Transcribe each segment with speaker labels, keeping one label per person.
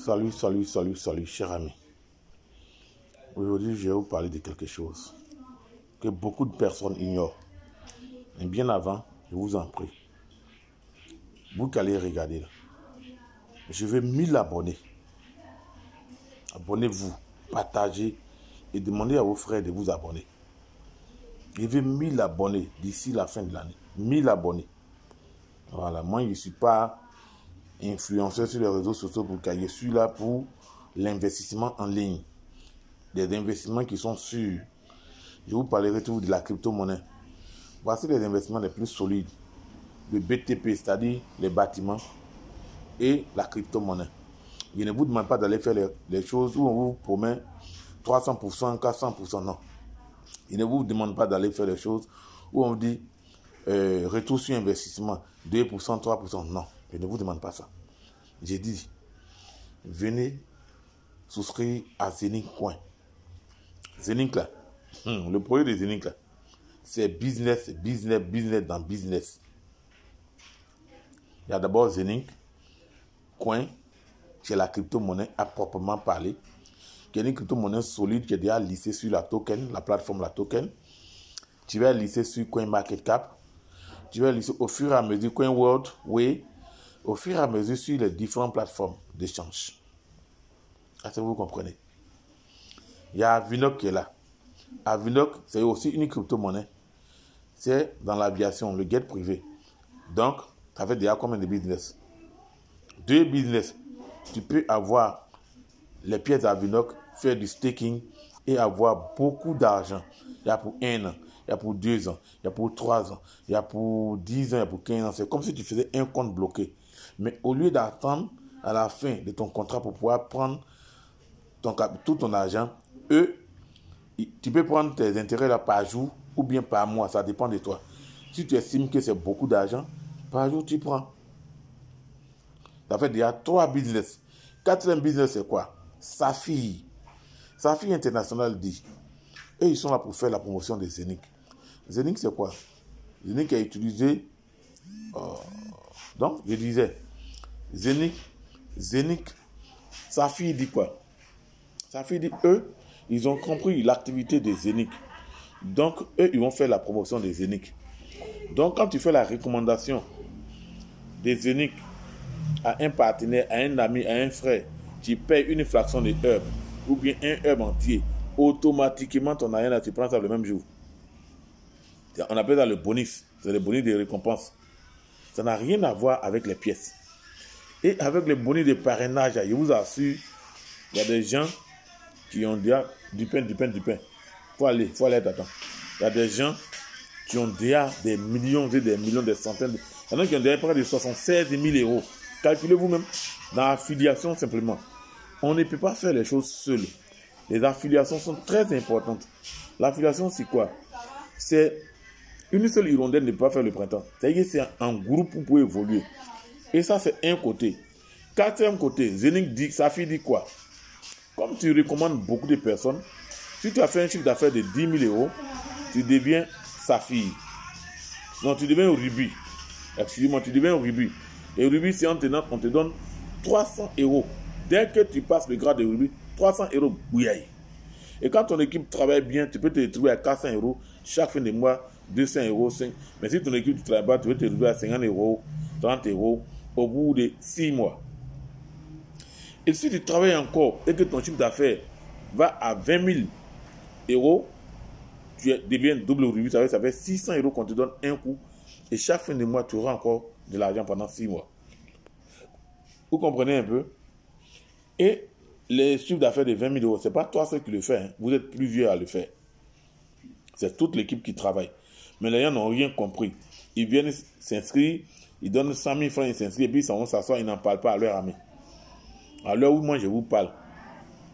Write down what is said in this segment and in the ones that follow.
Speaker 1: Salut, cher ami. Aujourd'hui, je vais vous parler de quelque chose que beaucoup de personnes ignorent. Mais bien avant, je vous en prie, vous qui allez regarder là, je veux 1000 abonnés. Abonnez-vous, partagez et demandez à vos frères de vous abonner. Je veux 1000 abonnés d'ici la fin de l'année. 1000 abonnés. Voilà, moi je ne suis pas influenceur sur les réseaux sociaux pour que je suis là pour l'investissement en ligne. Des investissements qui sont sûrs. Je vous parlerai toujours de la crypto-monnaie. Voici les investissements les plus solides. Le BTP, c'est-à-dire les bâtiments, et la crypto-monnaie. Je ne vous demande pas d'aller faire les choses où on vous promet 300%, 400%, non. Je ne vous demande pas d'aller faire les choses où on vous dit retour sur investissement 2%, 3%, non. Je ne vous demande pas ça. J'ai dit, venez souscrire à Zenink Coin. Zenink là, le projet de Zenink là, c'est business dans business. Il y a d'abord Zenink Coin, qui est la crypto-monnaie à proprement parler, qui est une crypto-monnaie solide qui est déjà listée sur la token, la plateforme la token. Tu vas lister sur CoinMarketCap. Tu vas lister au fur et à mesure CoinWorld, oui, au fur et à mesure sur les différentes plateformes d'échange. Est-ce que vous comprenez? Il y a Avinoc qui est là. Avinoc, c'est aussi une crypto-monnaie. C'est dans l'aviation, le jet privé. Donc, ça fait déjà combien de business? 2 business. Tu peux avoir les pièces d'Avinoc, faire du staking et avoir beaucoup d'argent. Il y a pour 1 an, il y a pour 2 ans, il y a pour 3 ans, il y a pour 10 ans, il y a pour 15 ans. C'est comme si tu faisais un compte bloqué. Mais au lieu d'attendre à la fin de ton contrat pour pouvoir prendre tout ton argent, tu peux prendre tes intérêts là par jour ou bien par mois, ça dépend de toi. Si tu estimes que c'est beaucoup d'argent, par jour tu prends. Ça fait déjà 3 business. 4e business, c'est quoi? Safi International dit. Et ils sont là pour faire la promotion de Zenink. Zenink, c'est quoi? Zenink est utilisé. Donc, je disais, Zenink, Safi dit quoi? Safi dit, eux, ils ont compris l'activité des Zenink. Donc, eux, ils vont faire la promotion des Zenink. Donc, quand tu fais la recommandation des Zenink à un partenaire, à un ami, à un frère, tu payes une fraction de herbe ou bien un herbe entier, automatiquement ton argent là, tu prends ça le même jour. On appelle ça le bonus. C'est le bonus de récompense. Ça n'a rien à voir avec les pièces. Et avec le bonus de parrainage, je vous assure, il y a des gens qui ont déjà du pain. Faut aller t'attendre. Il y a des gens qui ont déjà des millions et des millions, des centaines. Il y en a qui ont déjà près de 76 000 euros. Calculez vous-même. Dans l'affiliation, simplement. On ne peut pas faire les choses seuls. Les affiliations sont très importantes. L'affiliation, c'est quoi? C'est une seule hirondelle ne peut pas faire le printemps. C'est-à-dire que c'est un groupe où vous pouvez évoluer. Et ça, c'est un côté. 4e côté, Zenink dit, Safi dit quoi? Comme tu recommandes beaucoup de personnes, si tu as fait un chiffre d'affaires de 10 000 euros, tu deviens Safi. Non, tu deviens Ruby. Excusez-moi, tu deviens Ruby. Et Ruby, c'est en tenant, on te donne 300 euros. Dès que tu passes le grade de Ruby, 300 euros, bouillaille. Et quand ton équipe travaille bien, tu peux te retrouver à 400 euros chaque fin de mois, 200 euros, 5. Mais si ton équipe ne travaille pas, tu peux te retrouver à 50 euros, 30 euros au bout de 6 mois. Et si tu travailles encore et que ton chiffre d'affaires va à 20 000 euros, tu deviens double Ruby, ça fait 600 euros qu'on te donne un coup. Et chaque fin de mois, tu auras encore de l'argent pendant 6 mois. Vous comprenez un peu? Et les chiffres d'affaires de 20 000 euros, ce n'est pas toi seul qui le fais. Hein. Vous êtes plusieurs à le faire. C'est toute l'équipe qui travaille. Mais les gens n'ont rien compris. Ils viennent s'inscrire, ils donnent 100 000 francs, ils s'inscrivent, et puis ils vont s'asseoir, ils n'en parlent pas à leur ami. À l'heure où moi je vous parle,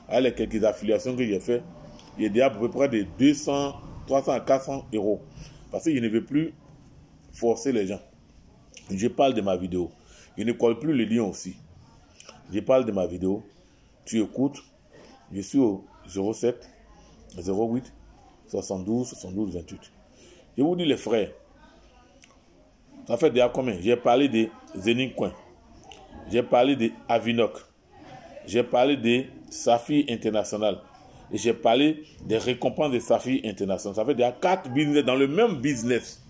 Speaker 1: avec les quelques affiliations que j'ai fait, il y a déjà à peu près de 200, 300 à 400 euros. Parce que je ne veux plus forcer les gens. Je parle de ma vidéo. Je ne colle plus les liens aussi. Je parle de ma vidéo. Tu écoutes. Je suis au 07 08 72 72 28. Je vous dis les frères. Ça fait déjà combien? J'ai parlé de Zenink Coin. J'ai parlé de Avinoc. j'ai parlé de Safi International. Et j'ai parlé des récompenses de Safi International. Ça fait déjà 4 business dans le même business.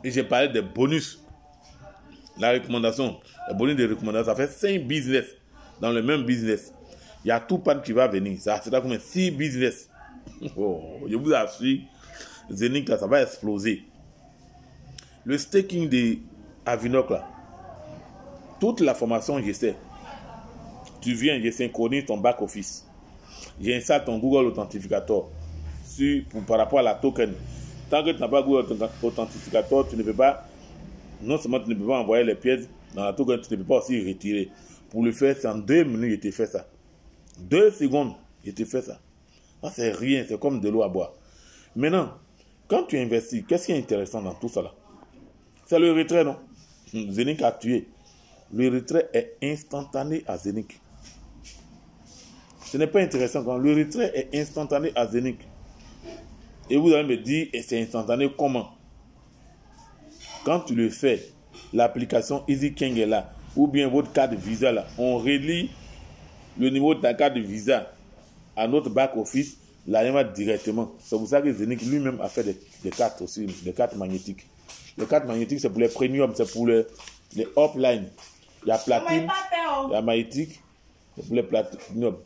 Speaker 1: Et j'ai parlé des bonus. La recommandation, le bonus de recommandation, ça fait 5 business dans le même business. Il y a tout pan qui va venir. Ça sera comme 6 business. Oh, je vous assure, Zénith, là, ça va exploser. Le staking de Avinoc, là, toute la formation, je sais. Tu viens, je synchronise ton back-office. J'installe ton Google Authentificator par rapport à la token. Tant que tu n'as pas Google Authentificator, tu ne peux pas, non seulement tu ne peux pas envoyer les pièces dans la token, tu ne peux pas aussi retirer. Pour le faire, c'est en 2 minutes, je t'ai fait ça. 2 secondes, je t'ai fait ça. Ça, c'est rien, c'est comme de l'eau à boire. Maintenant, quand tu investis, qu'est-ce qui est intéressant dans tout ça là? C'est le retrait, non? Zénith a tué. Le retrait est instantané à Zénith. Ce n'est pas intéressant quand le retrait est instantané à Zénith. Et vous allez me dire, et c'est instantané comment? Quand tu le fais, l'application EasyKing est là, ou bien votre carte de Visa là, on relie le niveau de ta carte de Visa à notre back-office, là, directement. C'est pour ça que Zénith lui-même a fait des cartes aussi, des cartes magnétiques. Les cartes magnétiques, c'est pour les premium, c'est pour les offline. Il y a platine, il y a magnétique, c'est pour les platinum.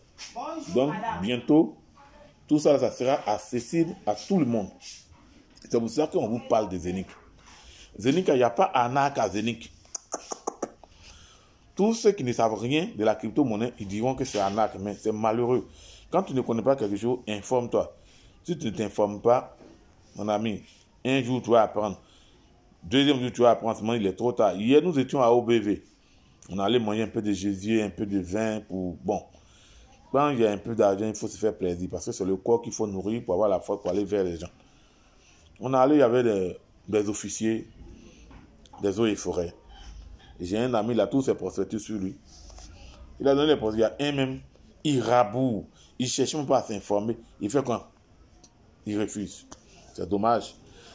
Speaker 1: Donc, bientôt, tout ça, ça sera accessible à tout le monde. C'est pour ça qu'on vous parle de Zénith. Zénith, il n'y a pas arnaque à Zénith. Tous ceux qui ne savent rien de la crypto-monnaie, ils diront que c'est arnaque, mais c'est malheureux. Quand tu ne connais pas quelque chose, informe-toi. Si tu ne t'informes pas, mon ami, un jour tu vas apprendre. Deuxième jour tu vas apprendre, il est trop tard. Hier, nous étions à OBV. On allait manger un peu de Jésus, un peu de vin pour... Bon, quand il y a un peu d'argent, il faut se faire plaisir parce que c'est le corps qu'il faut nourrir pour avoir la foi, pour aller vers les gens. On allait, il y avait des officiers des eaux et forêts. J'ai un ami, il a tous ses prospectus sur lui. Il a donné les prospectus. Il y a un même, il raboue. Il ne cherche même pas à s'informer. Il fait quoi? Il refuse. C'est dommage.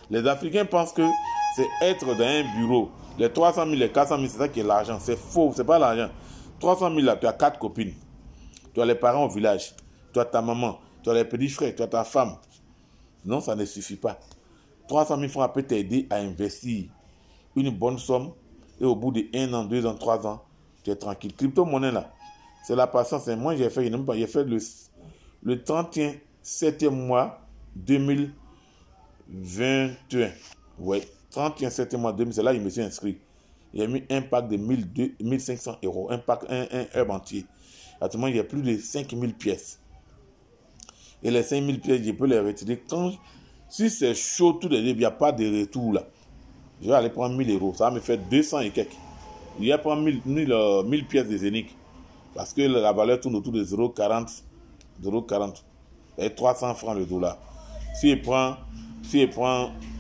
Speaker 1: Les Africains pensent que c'est être dans un bureau. Les 300 000, les 400 000, c'est ça qui est l'argent. C'est faux, c'est pas l'argent. 300 000 là, tu as 4 copines. Tu as les parents au village. Tu as ta maman. Tu as les petits frères. Tu as ta femme. Non, ça ne suffit pas. 300 000 francs peut t'aider à investir une bonne somme. Et au bout de 1 an, 2 ans, 3 ans, tu es tranquille. Crypto-monnaie là, c'est la patience. Moi, j'ai fait le 31 7e mois 2021. Ouais, 31 7e mois 2000, c'est là que je me suis inscrit. J'ai mis un pack de 1500 euros, un pack, un herbe entier. Actuellement, il y a plus de 5000 pièces. Et les 5000 pièces, je peux les retirer si c'est chaud, tout les deux, il n'y a pas de retour là. Je vais aller prendre 1000 euros. Ça va me faire 200 et quelques. Je vais prendre 1000 pièces de Zénith. Parce que la valeur tourne autour de 0,40. 0,40. Et 300 francs le dollar. Si il prend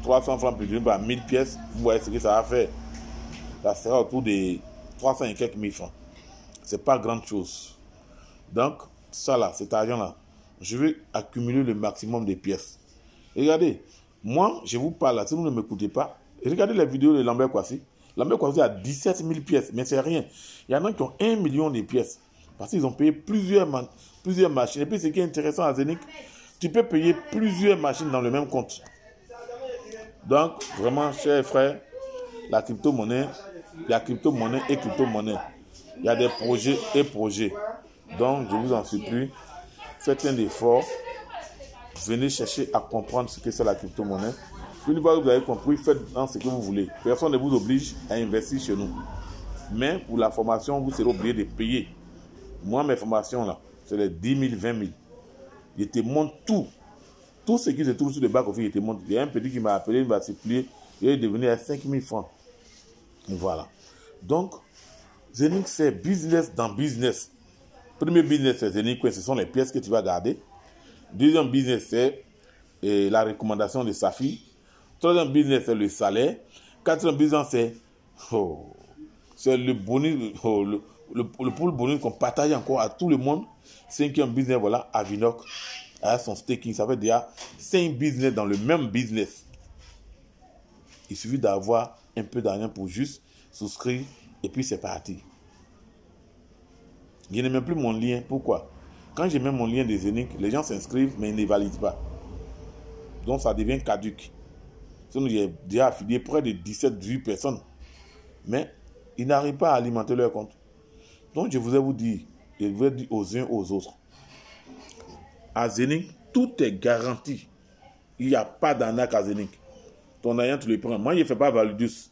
Speaker 1: 300 francs plus par 1000 pièces, vous voyez ce que ça va faire. Ça sera autour de 300 et quelques mille francs. C'est pas grande chose. Donc, ça là, cet argent-là, je vais accumuler le maximum de pièces. Regardez, moi, je vous parle là, si vous ne m'écoutez pas, regardez les vidéos de Lambert Kouassi. Lambert Kouassi a 17 000 pièces, mais c'est rien. Il y en a qui ont 1 million de pièces. Parce qu'ils ont payé plusieurs machines. Et puis, ce qui est intéressant à Zénith, tu peux payer plusieurs machines dans le même compte. Donc, vraiment, chers frères, la crypto-monnaie et crypto-monnaie. Il y a des projets et projets. Donc, je vous en supplie, faites un effort. Venez chercher à comprendre ce que c'est la crypto-monnaie. Une fois que vous avez compris, faites dans ce que vous voulez. Personne ne vous oblige à investir chez nous. Mais pour la formation, vous serez obligé de payer. Moi, mes formations, là, c'est les 10 000, 20 000. Je te montre tout. Tout ce qui se trouve sur le back-office, je te montre. Il y a un petit qui m'a appelé, il m'a supplié. Il est devenu à 5 000 francs. Et voilà. Donc, Zénith, c'est business dans business. Premier business, c'est Zénith, ce sont les pièces que tu vas garder. Deuxième business, c'est la recommandation de Safi. Troisième business, c'est le salaire. Quatrième business, c'est le bonus, le pool bonus qu'on partage encore à tout le monde. Cinquième business, voilà, Avinoc, à son staking. Ça fait déjà 5 business dans le même business. Il suffit d'avoir un peu d'argent pour juste souscrire et puis c'est parti. Je n'ai même plus mon lien. Pourquoi? Quand je mets mon lien des Zénith, les gens s'inscrivent, mais ils ne valident pas. Donc, ça devient caduque. Sinon, j'ai déjà affilié près de 17-18 personnes. Mais ils n'arrivent pas à alimenter leur compte. Donc, je vous dire aux uns aux autres. À Zénith, tout est garanti. Il n'y a pas d'arnaque à Zénith. Ton agent, tu le prends. Moi, je ne fais pas Validus.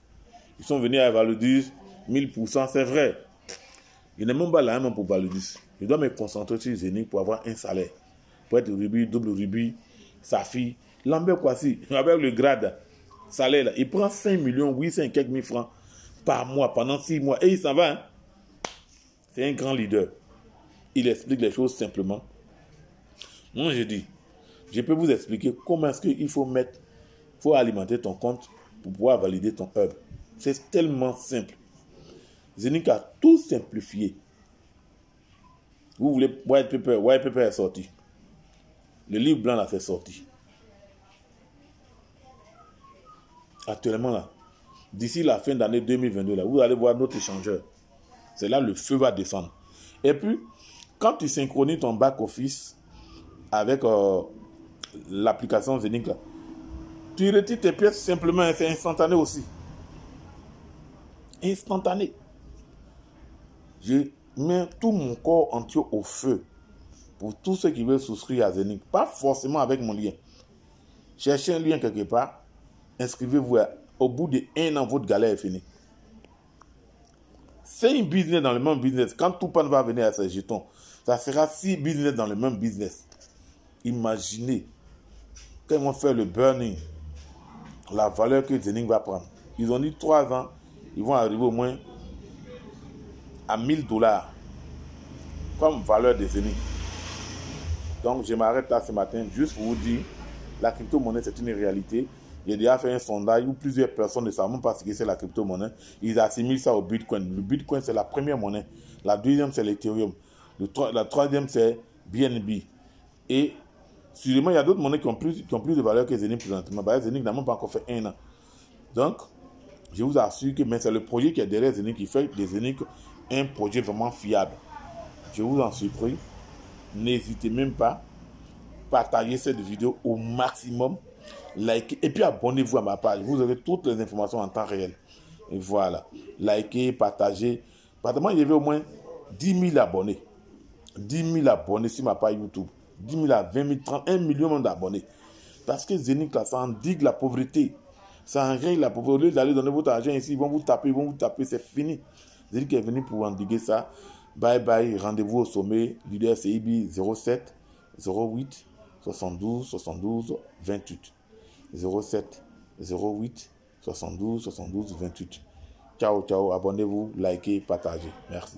Speaker 1: Ils sont venus à Validus, 1000%, c'est vrai. Je n'ai même pas la main pour Validus. Je dois me concentrer sur Zénith pour avoir un salaire. Pour être rubis, double rubis, Safi, Lambert Kwasi, avec le grade, salaire, là, il prend 5 800 et quelques mille francs par mois pendant 6 mois. Et il s'en va. Hein? C'est un grand leader. Il explique les choses simplement. Moi, je dis, je peux vous expliquer comment est-ce qu'il faut alimenter ton compte pour pouvoir valider ton hub. C'est tellement simple. Zénith a tout simplifié. Vous voulez White Paper est sorti. Le livre blanc là, c'est sorti. Actuellement là, d'ici la fin d'année 2022 là, vous allez voir notre échangeur. C'est là le feu va descendre. Et puis, quand tu synchronises ton back-office avec l'application Zénith là, tu retires tes pièces simplement, c'est instantané aussi. Instantané. Je mets tout mon corps entier au feu pour tous ceux qui veulent souscrire à Zénith. Pas forcément avec mon lien. Cherchez un lien quelque part, inscrivez-vous. Au bout d'1 an, votre galère est finie. C'est une business dans le même business. Quand tout pan va venir à ses jetons, ça sera 6 business dans le même business. Imaginez quand ils vont faire le burning, la valeur que Zénith va prendre. Ils ont dit 3 ans, ils vont arriver au moins à $1000 comme valeur de Zénith. Donc je m'arrête là ce matin juste pour vous dire, la crypto-monnaie c'est une réalité. J'ai déjà fait un sondage où plusieurs personnes ne savent même pas ce que c'est la crypto-monnaie. Ils assimilent ça au Bitcoin. Le Bitcoin c'est la première monnaie. La deuxième c'est l'Ethereum. La troisième c'est BNB. Et sûrement il y a d'autres monnaies qui ont plus de valeur que Zénith présentement. Zénith n'a même pas encore fait 1 an. Donc, je vous assure que c'est le projet qui est derrière Zénith qui fait de Zénith un projet vraiment fiable. Je vous en supplie, n'hésitez même pas à partager cette vidéo au maximum, likez et puis abonnez-vous à ma page. Vous aurez toutes les informations en temps réel. Et voilà, likez, partagez. Moi, j'ai au moins 10 000 abonnés. 10 000 abonnés sur ma page YouTube. 10 000 à 20 000, 30, 1 million d'abonnés. Parce que Zénith, ça endigue la pauvreté. Ça enrègle la pauvreté. Au lieu d'aller donner votre argent ici, ils vont vous taper, c'est fini. Zénith est venu pour endiguer ça. Bye bye, rendez-vous au sommet. Leader CIB 07 08 72 72 28. 07 08 72 72 28. Ciao, ciao. Abonnez-vous, likez, partagez. Merci.